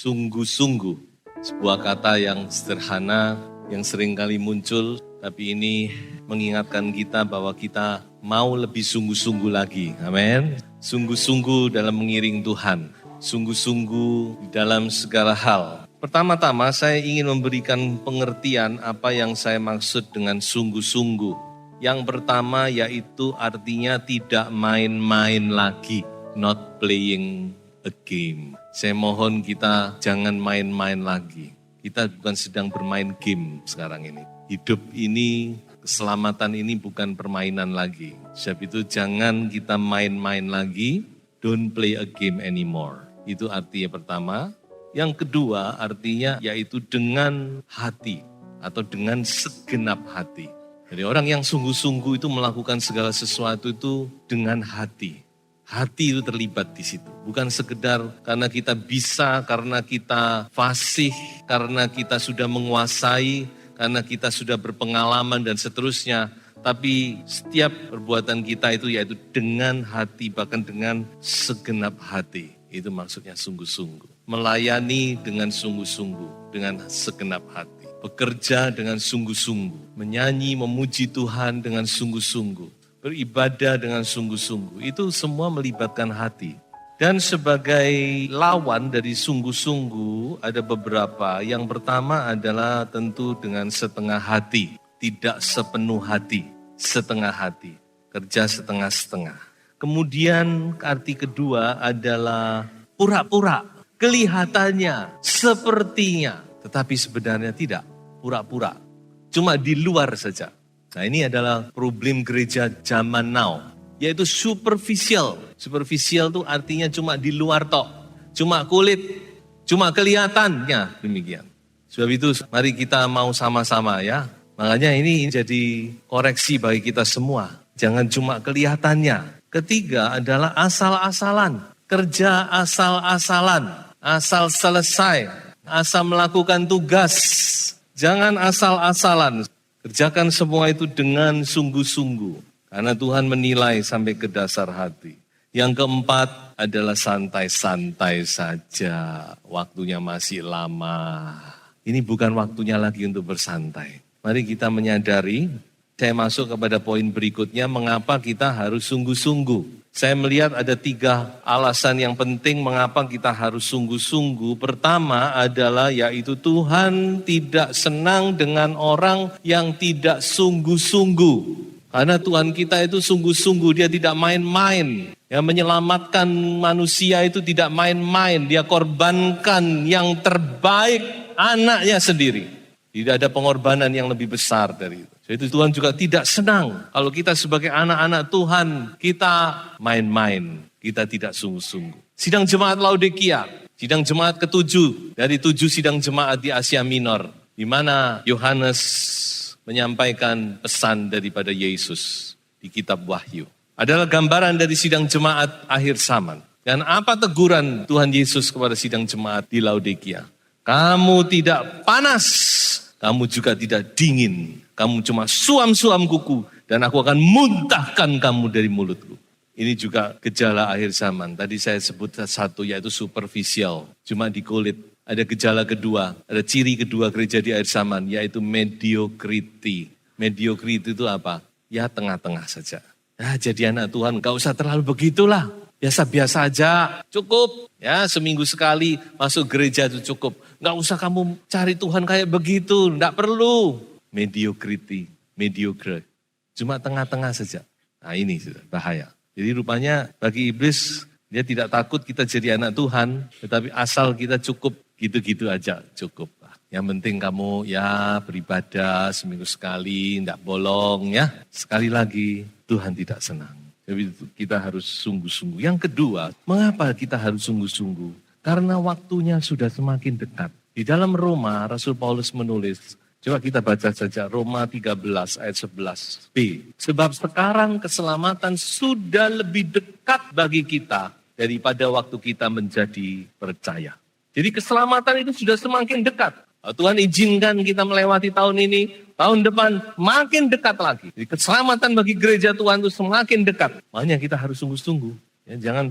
Sungguh-sungguh, sebuah kata yang sederhana, yang seringkali muncul, tapi ini mengingatkan kita bahwa kita mau lebih sungguh-sungguh lagi. Amin. Sungguh-sungguh dalam mengiring Tuhan, sungguh-sungguh di dalam segala hal. Pertama-tama saya ingin memberikan pengertian apa yang saya maksud dengan sungguh-sungguh. Yang pertama yaitu artinya tidak main-main lagi, not playing a game. Saya mohon kita jangan main-main lagi. Kita bukan sedang bermain game sekarang ini. Hidup ini, keselamatan ini bukan permainan lagi. Sebab itu jangan kita main-main lagi. Don't play a game anymore. Itu artinya pertama. Yang kedua artinya yaitu dengan hati atau dengan segenap hati. Jadi orang yang sungguh-sungguh itu melakukan segala sesuatu itu dengan hati. Hati itu terlibat di situ. Bukan sekedar karena kita bisa, karena kita fasih, karena kita sudah menguasai, karena kita sudah berpengalaman dan seterusnya. Tapi setiap perbuatan kita itu yaitu dengan hati, bahkan dengan segenap hati. Itu maksudnya sungguh-sungguh. Melayani dengan sungguh-sungguh, dengan segenap hati. Bekerja dengan sungguh-sungguh. Menyanyi, memuji Tuhan dengan sungguh-sungguh. Beribadah dengan sungguh-sungguh, itu semua melibatkan hati. Dan sebagai lawan dari sungguh-sungguh ada beberapa. Yang pertama adalah tentu dengan setengah hati, tidak sepenuh hati, setengah hati, kerja setengah-setengah. Kemudian arti kedua adalah pura-pura, kelihatannya, sepertinya, tetapi sebenarnya tidak, pura-pura, cuma di luar saja. Nah ini adalah problem gereja zaman now, yaitu superficial. Superficial itu artinya cuma di luar tok, cuma kulit, cuma kelihatannya demikian. Sebab itu mari kita mau sama-sama ya. Makanya ini jadi koreksi bagi kita semua. Jangan cuma kelihatannya. Ketiga adalah asal-asalan, kerja asal-asalan, asal selesai, asal melakukan tugas. Jangan asal-asalan. Kerjakan semua itu dengan sungguh-sungguh. Karena Tuhan menilai sampai ke dasar hati. Yang keempat adalah santai-santai saja. Waktunya masih lama. Ini bukan waktunya lagi untuk bersantai. Mari kita menyadari, saya masuk kepada poin berikutnya, mengapa kita harus sungguh-sungguh. Saya melihat ada 3 alasan yang penting mengapa kita harus sungguh-sungguh. Pertama adalah yaitu Tuhan tidak senang dengan orang yang tidak sungguh-sungguh. Karena Tuhan kita itu sungguh-sungguh, dia tidak main-main. Ya, menyelamatkan manusia itu tidak main-main. Dia korbankan yang terbaik anaknya sendiri. Tidak ada pengorbanan yang lebih besar dari itu. Jadi Tuhan juga tidak senang kalau kita sebagai anak-anak Tuhan, kita main-main, kita tidak sungguh-sungguh. Sidang jemaat Laodikia, sidang jemaat ke-7 dari 7 sidang jemaat di Asia Minor, di mana Yohanes menyampaikan pesan daripada Yesus di kitab Wahyu. Adalah gambaran dari sidang jemaat akhir zaman. Dan apa teguran Tuhan Yesus kepada sidang jemaat di Laodikia? Kamu tidak panas, kamu juga tidak dingin. Kamu cuma suam-suam kuku dan aku akan muntahkan kamu dari mulutku. Ini juga gejala akhir zaman. Tadi saya sebut satu yaitu superficial, cuma di kulit. Ada gejala kedua, ada ciri kedua gereja di akhir zaman yaitu mediocrity. Mediocrity itu apa? Ya tengah-tengah saja. Ya jadi anak Tuhan gak usah terlalu begitulah. Biasa-biasa aja, cukup. Ya seminggu sekali masuk gereja itu cukup. Gak usah kamu cari Tuhan kayak begitu, gak perlu. Mediocrity, mediocre. Cuma tengah-tengah saja. Nah ini sudah bahaya. Jadi rupanya bagi iblis, dia tidak takut kita jadi anak Tuhan, tetapi asal kita cukup, gitu-gitu aja cukup. Yang penting kamu ya beribadah seminggu sekali, tidak bolong ya. Sekali lagi, Tuhan tidak senang. Jadi kita harus sungguh-sungguh. Yang kedua, mengapa kita harus sungguh-sungguh? Karena waktunya sudah semakin dekat. Di dalam Roma, Rasul Paulus menulis, coba kita baca saja Roma 13 ayat 11b. Sebab sekarang keselamatan sudah lebih dekat bagi kita daripada waktu kita menjadi percaya. Jadi keselamatan itu sudah semakin dekat. Tuhan izinkan kita melewati tahun ini, tahun depan makin dekat lagi. Jadi keselamatan bagi gereja Tuhan itu semakin dekat. Makanya kita harus sungguh-sungguh. Ya, jangan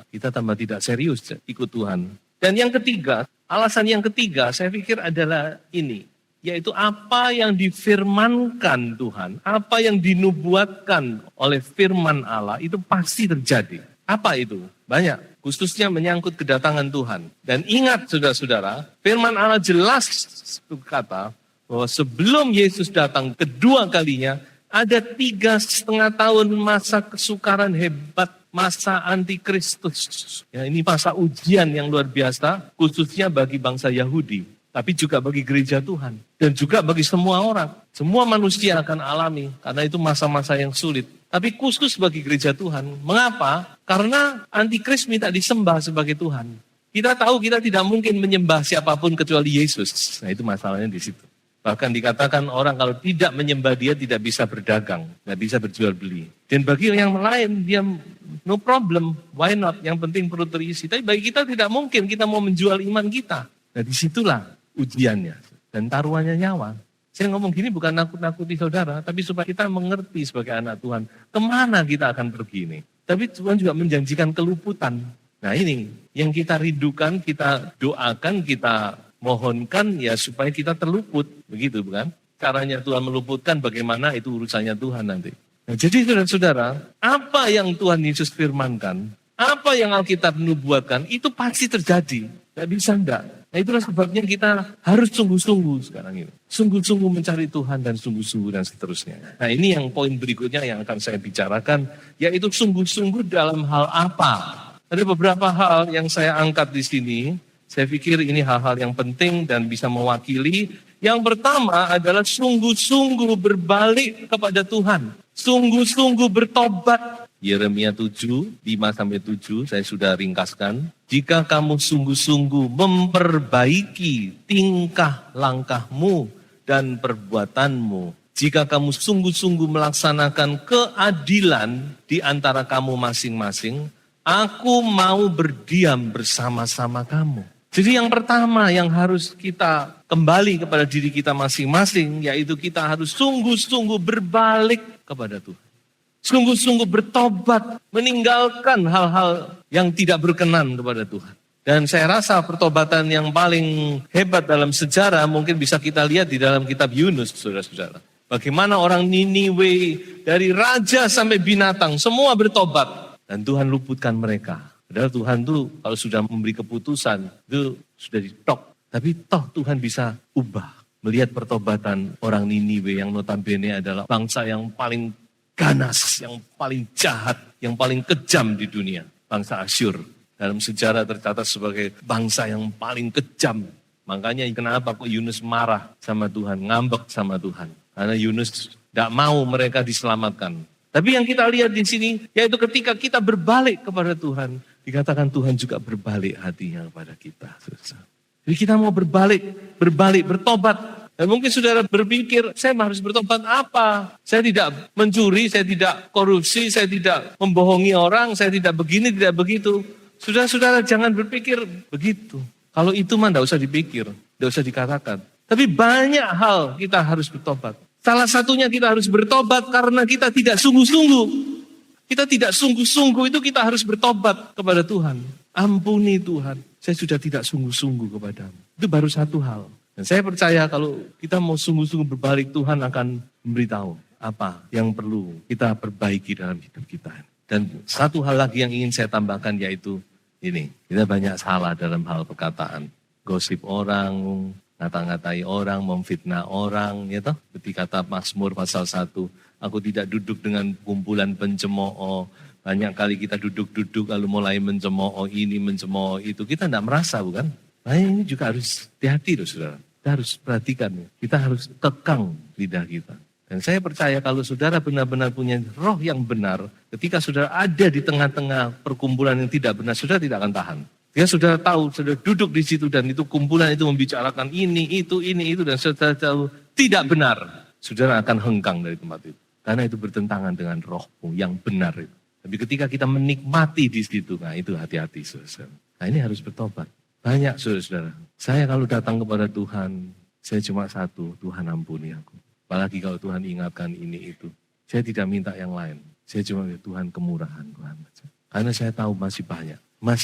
kita tambah tidak serius ikut Tuhan. Dan yang ketiga, alasan yang ketiga saya pikir adalah ini. Yaitu apa yang difirmankan Tuhan, apa yang dinubuatkan oleh firman Allah itu pasti terjadi. Apa itu? Banyak, khususnya menyangkut kedatangan Tuhan. Dan ingat saudara-saudara, firman Allah jelas berkata bahwa sebelum Yesus datang kedua kalinya, ada 3,5 tahun masa kesukaran hebat, masa antikristus. Ya, ini masa ujian yang luar biasa, khususnya bagi bangsa Yahudi. Tapi juga bagi gereja Tuhan. Dan juga bagi semua orang. Semua manusia akan alami, karena itu masa-masa yang sulit. Tapi khusus bagi gereja Tuhan. Mengapa? Karena antikris minta disembah sebagai Tuhan. Kita tahu kita tidak mungkin menyembah siapapun kecuali Yesus. Nah itu masalahnya di situ. Bahkan dikatakan orang kalau tidak menyembah dia tidak bisa berdagang. Tidak bisa berjual beli. Dan bagi yang lain dia no problem. Why not? Yang penting perut terisi. Tapi bagi kita tidak mungkin kita mau menjual iman kita. Nah disitulah ujiannya. Dan taruhannya nyawa. Saya ngomong gini bukan nakut-nakuti saudara, tapi supaya kita mengerti sebagai anak Tuhan, kemana kita akan pergi ini. Tapi Tuhan juga menjanjikan keluputan. Nah ini, yang kita rindukan, kita doakan, kita mohonkan ya supaya kita terluput. Begitu bukan? Caranya Tuhan meluputkan bagaimana itu urusannya Tuhan nanti. Nah, jadi saudara-saudara, apa yang Tuhan Yesus firmankan, apa yang Alkitab nubuatkan, itu pasti terjadi. Tidak bisa enggak. Nah itulah sebabnya kita harus sungguh-sungguh sekarang ini. Sungguh-sungguh mencari Tuhan dan sungguh-sungguh dan seterusnya. Nah ini yang poin berikutnya yang akan saya bicarakan. Yaitu sungguh-sungguh dalam hal apa. Ada beberapa hal yang saya angkat di sini. Saya pikir ini hal-hal yang penting dan bisa mewakili. Yang pertama adalah sungguh-sungguh berbalik kepada Tuhan. Sungguh-sungguh bertobat. Yeremia 7, 5-7 saya sudah ringkaskan. Jika kamu sungguh-sungguh memperbaiki tingkah langkahmu dan perbuatanmu. Jika kamu sungguh-sungguh melaksanakan keadilan di antara kamu masing-masing. Aku mau berdiam bersama-sama kamu. Jadi yang pertama yang harus kita kembali kepada diri kita masing-masing. Yaitu kita harus sungguh-sungguh berbalik kepada Tuhan. Sungguh-sungguh bertobat, meninggalkan hal-hal yang tidak berkenan kepada Tuhan. Dan saya rasa pertobatan yang paling hebat dalam sejarah mungkin bisa kita lihat di dalam kitab Yunus, saudara-saudara. Bagaimana orang Niniwe, dari raja sampai binatang, semua bertobat. Dan Tuhan luputkan mereka. Padahal Tuhan itu kalau sudah memberi keputusan, itu sudah ditok. Tapi toh Tuhan bisa ubah. Melihat pertobatan orang Niniwe yang notabene adalah bangsa yang paling ganas, yang paling jahat, yang paling kejam di dunia. Bangsa Asyur. Dalam sejarah tercatat sebagai bangsa yang paling kejam. Makanya kenapa kok Yunus marah sama Tuhan, ngambek sama Tuhan. Karena Yunus tidak mau mereka diselamatkan. Tapi yang kita lihat di sini, yaitu ketika kita berbalik kepada Tuhan, dikatakan Tuhan juga berbalik hatinya kepada kita. Jadi kita mau berbalik, bertobat. Dan mungkin saudara berpikir, saya harus bertobat apa? Saya tidak mencuri, saya tidak korupsi, saya tidak membohongi orang, saya tidak begini, tidak begitu. Saudara-saudara jangan berpikir begitu. Kalau itu mah tidak usah dipikir, tidak usah dikatakan. Tapi banyak hal kita harus bertobat. Salah satunya kita harus bertobat karena kita tidak sungguh-sungguh. Kita tidak sungguh-sungguh itu kita harus bertobat kepada Tuhan. Ampuni Tuhan, saya sudah tidak sungguh-sungguh kepadamu. Itu baru satu hal. Dan saya percaya kalau kita mau sungguh-sungguh berbalik, Tuhan akan memberitahu apa yang perlu kita perbaiki dalam hidup kita. Dan satu hal lagi yang ingin saya tambahkan yaitu ini. Kita banyak salah dalam hal perkataan. Gosip orang, ngata-ngatai orang, memfitnah orang. Ya toh? Seperti kata Mazmur pasal 1. Aku tidak duduk dengan kumpulan pencemooh. Banyak kali kita duduk-duduk lalu mulai mencemooh ini, mencemooh itu. Kita tidak merasa bukan? Nah ini juga harus hati-hati loh saudara. Kita harus perhatikan. Kita harus kekang lidah kita. Dan saya percaya kalau saudara benar-benar punya roh yang benar. Ketika saudara ada di tengah-tengah perkumpulan yang tidak benar, saudara tidak akan tahan. Dia sudah tahu, sudah duduk di situ dan itu kumpulan itu membicarakan ini, itu dan saudara tahu tidak benar. Saudara akan hengkang dari tempat itu. Karena itu bertentangan dengan rohmu yang benar itu. Tapi ketika kita menikmati di situ, nah itu hati-hati saudara. Nah ini harus bertobat. Banyak saudara-saudara. Saya kalau datang kepada Tuhan, saya cuma satu, Tuhan ampuni aku. Apalagi kalau Tuhan ingatkan ini itu. Saya tidak minta yang lain. Saya cuma Tuhan kemurahan Tuhan. Karena saya tahu masih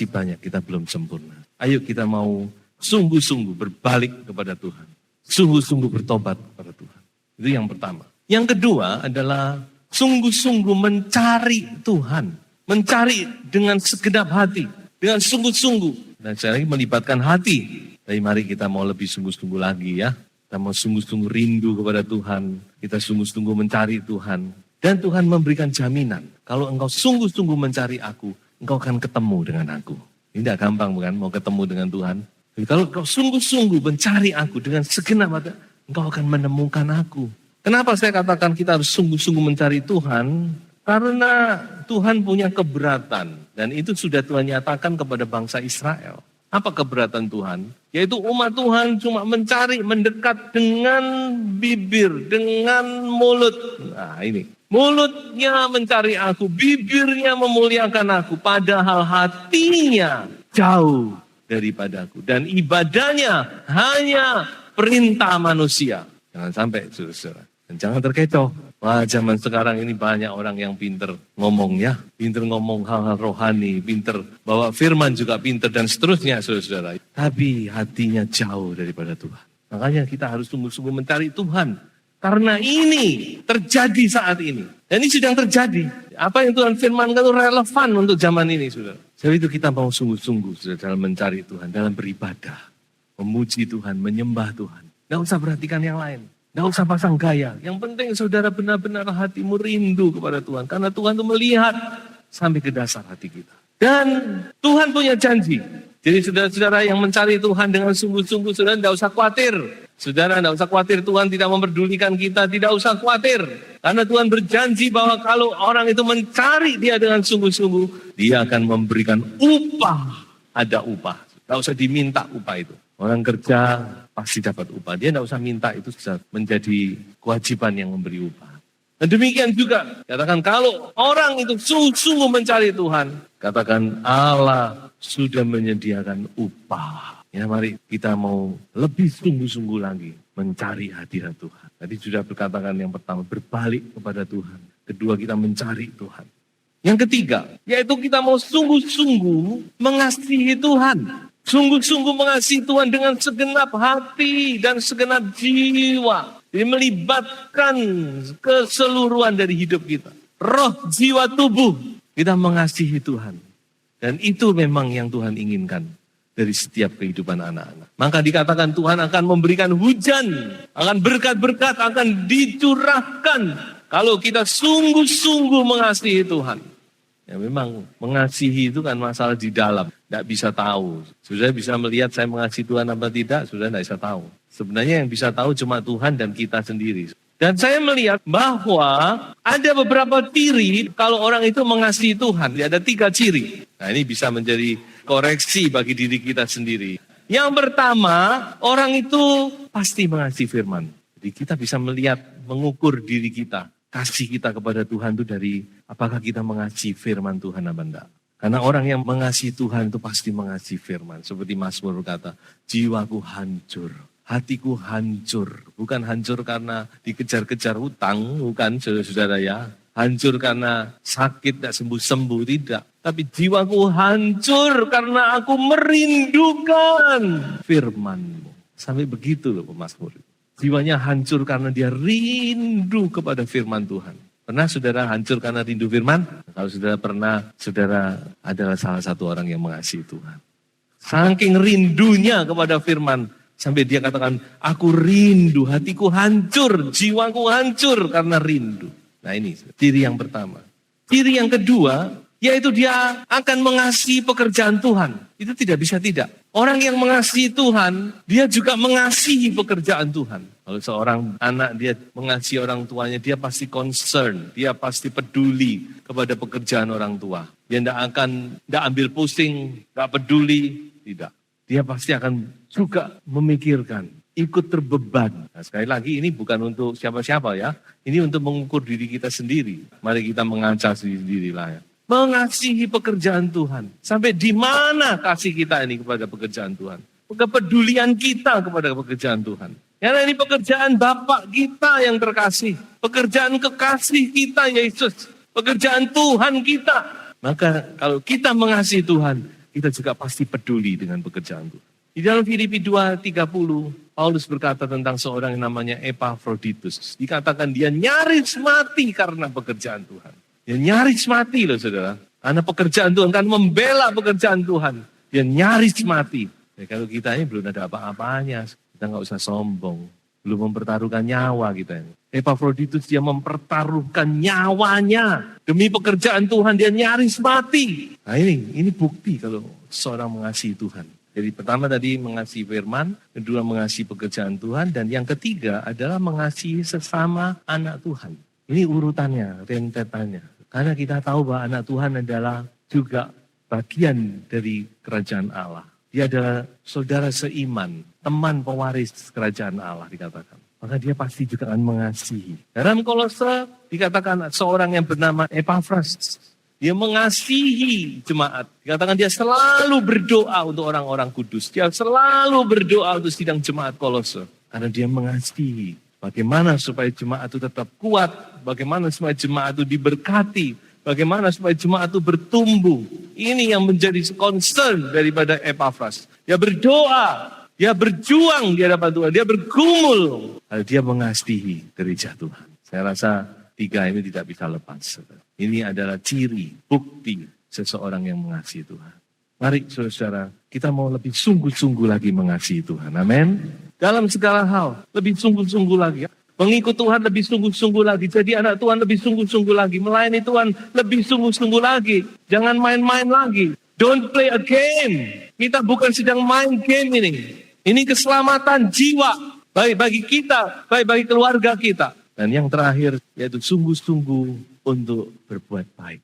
banyak kita belum sempurna. Ayo kita mau sungguh-sungguh berbalik kepada Tuhan. Sungguh-sungguh bertobat kepada Tuhan. Itu yang pertama. Yang kedua adalah sungguh-sungguh mencari Tuhan. Mencari dengan segenap hati. Dengan sungguh-sungguh. Dan saya lagi melibatkan hati. Tapi mari kita mau lebih sungguh-sungguh lagi ya. Kita mau sungguh-sungguh rindu kepada Tuhan. Kita sungguh-sungguh mencari Tuhan. Dan Tuhan memberikan jaminan. Kalau engkau sungguh-sungguh mencari aku, engkau akan ketemu dengan aku. Ini tidak gampang bukan mau ketemu dengan Tuhan. Jadi kalau engkau sungguh-sungguh mencari aku dengan segenap hati, engkau akan menemukan aku. Kenapa saya katakan kita harus sungguh-sungguh mencari Tuhan? Karena Tuhan punya keberatan. Dan itu sudah Tuhan nyatakan kepada bangsa Israel. Apa keberatan Tuhan? Yaitu umat Tuhan cuma mencari, mendekat dengan bibir, dengan mulut. Nah ini. Mulutnya mencari aku, bibirnya memuliakan aku. Padahal hatinya jauh daripada aku. Dan ibadahnya hanya perintah manusia. Jangan sampai saudara. Dan jangan terkecoh. Wah zaman sekarang ini banyak orang yang pinter ngomong ya. Pinter ngomong hal-hal rohani. Pinter bawa firman juga pinter dan seterusnya saudara-saudara. Tapi hatinya jauh daripada Tuhan. Makanya kita harus sungguh-sungguh mencari Tuhan. Karena ini terjadi saat ini. Dan ini sedang terjadi. Apa yang Tuhan firmankan itu relevan untuk zaman ini saudara. Jadi itu kita mau sungguh-sungguh saudara, dalam mencari Tuhan. Dalam beribadah. Memuji Tuhan, menyembah Tuhan. Nggak usah perhatikan yang lain. Nggak usah pasang gaya. Yang penting saudara benar-benar hatimu rindu kepada Tuhan. Karena Tuhan itu melihat sampai ke dasar hati kita. Dan Tuhan punya janji. Jadi saudara-saudara yang mencari Tuhan dengan sungguh-sungguh, saudara tidak usah khawatir. Saudara tidak usah khawatir Tuhan tidak memperdulikan kita. Tidak usah khawatir. Karena Tuhan berjanji bahwa kalau orang itu mencari dia dengan sungguh-sungguh, dia akan memberikan upah. Ada upah. Tidak usah diminta upah itu. Orang kerja pasti dapat upah. Dia tidak usah minta, itu sudah menjadi kewajiban yang memberi upah. Dan demikian juga, katakan kalau orang itu sungguh-sungguh mencari Tuhan, katakan Allah sudah menyediakan upah. Ya mari kita mau lebih sungguh-sungguh lagi mencari hadirat Tuhan. Tadi sudah berkatakan yang pertama, berbalik kepada Tuhan. Kedua kita mencari Tuhan. Yang ketiga, yaitu kita mau sungguh-sungguh mengasihi Tuhan. Sungguh-sungguh mengasihi Tuhan dengan segenap hati dan segenap jiwa. Jadi melibatkan keseluruhan dari hidup kita. Roh, jiwa, tubuh. Kita mengasihi Tuhan. Dan itu memang yang Tuhan inginkan dari setiap kehidupan anak-anak. Maka dikatakan Tuhan akan memberikan hujan. Akan berkat-berkat akan dicurahkan. Kalau kita sungguh-sungguh mengasihi Tuhan. Ya memang mengasihi itu kan masalah di dalam. Tidak bisa tahu. Saudara bisa melihat saya mengasihi Tuhan apa tidak, saudara tidak bisa tahu. Sebenarnya yang bisa tahu cuma Tuhan dan kita sendiri. Dan saya melihat bahwa ada beberapa ciri kalau orang itu mengasihi Tuhan. Ada 3 ciri. Nah ini bisa menjadi koreksi bagi diri kita sendiri. Yang pertama, orang itu pasti mengasihi firman. Jadi kita bisa melihat, mengukur diri kita. Kasih kita kepada Tuhan itu dari apakah kita mengasihi firman Tuhan apa enggak. Karena orang yang mengasihi Tuhan itu pasti mengasihi firman. Seperti Mazmur kata, jiwaku hancur, hatiku hancur. Bukan hancur karena dikejar-kejar hutang, bukan saudara-saudara ya. Hancur karena sakit tidak sembuh-sembuh, tidak. Tapi jiwaku hancur karena aku merindukan firman-Mu. Sampai begitu loh Mazmur. Jiwanya hancur karena dia rindu kepada firman Tuhan. Pernah saudara hancur karena rindu firman? Kalau saudara pernah, saudara adalah salah satu orang yang mengasihi Tuhan. Saking rindunya kepada firman, sampai dia katakan, aku rindu, hatiku hancur, jiwaku hancur karena rindu. Nah ini ciri yang pertama. Ciri yang kedua, yaitu dia akan mengasihi pekerjaan Tuhan. Itu tidak bisa tidak. Orang yang mengasihi Tuhan, dia juga mengasihi pekerjaan Tuhan. Kalau seorang anak dia mengasihi orang tuanya, dia pasti concern, dia pasti peduli kepada pekerjaan orang tua. Dia tidak ambil pusing, tidak peduli, tidak. Dia pasti akan juga memikirkan, ikut terbeban. Nah, sekali lagi ini bukan untuk siapa-siapa ya, ini untuk mengukur diri kita sendiri. Mari kita mengaca sendiri lah ya. Mengasihi pekerjaan Tuhan. Sampai di mana kasih kita ini kepada pekerjaan Tuhan? Kepedulian kita kepada pekerjaan Tuhan. Karena ini pekerjaan Bapak kita yang terkasih. Pekerjaan kekasih kita, Yesus. Pekerjaan Tuhan kita. Maka kalau kita mengasihi Tuhan, kita juga pasti peduli dengan pekerjaan Tuhan. Di dalam Filipi 2:30, Paulus berkata tentang seorang yang namanya Epaphroditus. Dikatakan dia nyaris mati karena pekerjaan Tuhan. Dia nyaris mati loh saudara. Karena pekerjaan Tuhan, kan membela pekerjaan Tuhan. Dia nyaris mati. Ya, kalau kita ini belum ada apa-apanya. Kita nggak usah sombong, belum mempertaruhkan nyawa kita ini. Epaphroditus dia mempertaruhkan nyawanya demi pekerjaan Tuhan, dia nyaris mati. Nah ini bukti kalau seorang mengasihi Tuhan. Jadi pertama tadi mengasihi firman, kedua mengasihi pekerjaan Tuhan, dan yang ketiga adalah mengasihi sesama anak Tuhan. Ini urutannya, rentetannya. Karena kita tahu bahwa anak Tuhan adalah juga bagian dari kerajaan Allah. Dia adalah saudara seiman, teman pewaris kerajaan Allah dikatakan. Maka dia pasti juga akan mengasihi. Dalam Kolose dikatakan seorang yang bernama Epaphras. Dia mengasihi jemaat. Dikatakan dia selalu berdoa untuk orang-orang kudus. Dia selalu berdoa untuk sidang jemaat Kolose. Karena dia mengasihi. Bagaimana supaya jemaat itu tetap kuat. Bagaimana supaya jemaat itu diberkati. Bagaimana supaya jemaat itu bertumbuh. Ini yang menjadi concern daripada Epaphras. Dia berdoa, dia berjuang di hadapan Tuhan, dia bergumul. Lalu dia mengasihi gereja Tuhan. Saya rasa tiga ini tidak bisa lepas. Ini adalah ciri, bukti seseorang yang mengasihi Tuhan. Mari saudara, kita mau lebih sungguh-sungguh lagi mengasihi Tuhan. Amin. Dalam segala hal, lebih sungguh-sungguh lagi. Mengikut Tuhan lebih sungguh-sungguh lagi. Jadi anak Tuhan lebih sungguh-sungguh lagi. Melayani Tuhan lebih sungguh-sungguh lagi. Jangan main-main lagi. Don't play a game. Kita bukan sedang main game ini. Ini keselamatan jiwa. Baik bagi kita, baik bagi keluarga kita. Dan yang terakhir yaitu sungguh-sungguh untuk berbuat baik.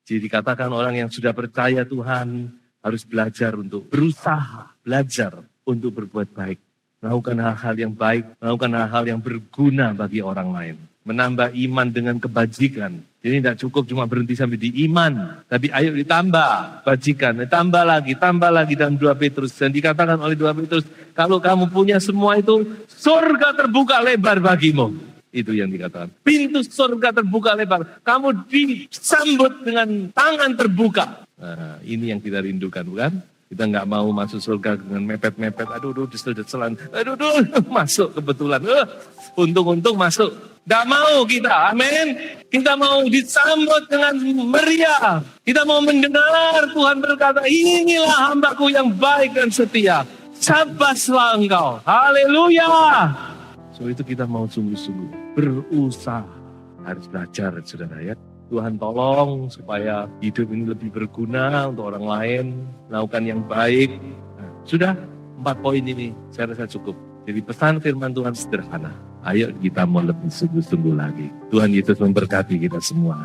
Jadi dikatakan orang yang sudah percaya Tuhan harus belajar untuk berusaha. Belajar untuk berbuat baik. Melakukan hal-hal yang baik, melakukan hal-hal yang berguna bagi orang lain. Menambah iman dengan kebajikan. Jadi tidak cukup cuma berhenti sampai di iman. Tapi ayo ditambah bajikan, tambah lagi dalam 2 Petrus. Dan dikatakan oleh 2 Petrus, kalau kamu punya semua itu, surga terbuka lebar bagimu. Itu yang dikatakan. Pintu surga terbuka lebar. Kamu disambut dengan tangan terbuka. Nah, ini yang kita rindukan, bukan? Kita nggak mau masuk surga dengan mepet-mepet. Aduh, desel-deselan. Aduh, masuk kebetulan. Untung-untung masuk. Nggak mau kita, amin. Kita mau disambut dengan meriah. Kita mau mendengar Tuhan berkata, inilah hambaku yang baik dan setia. Sabaslah engkau. Haleluya. So itu kita mau sungguh-sungguh berusaha. Harus belajar, saudara ya. Tuhan tolong supaya hidup ini lebih berguna untuk orang lain, melakukan yang baik. Nah, sudah 4 poin ini saya rasa cukup. Jadi pesan firman Tuhan sederhana. Ayo kita mau lebih sungguh-sungguh lagi. Tuhan Yesus memberkati kita semua.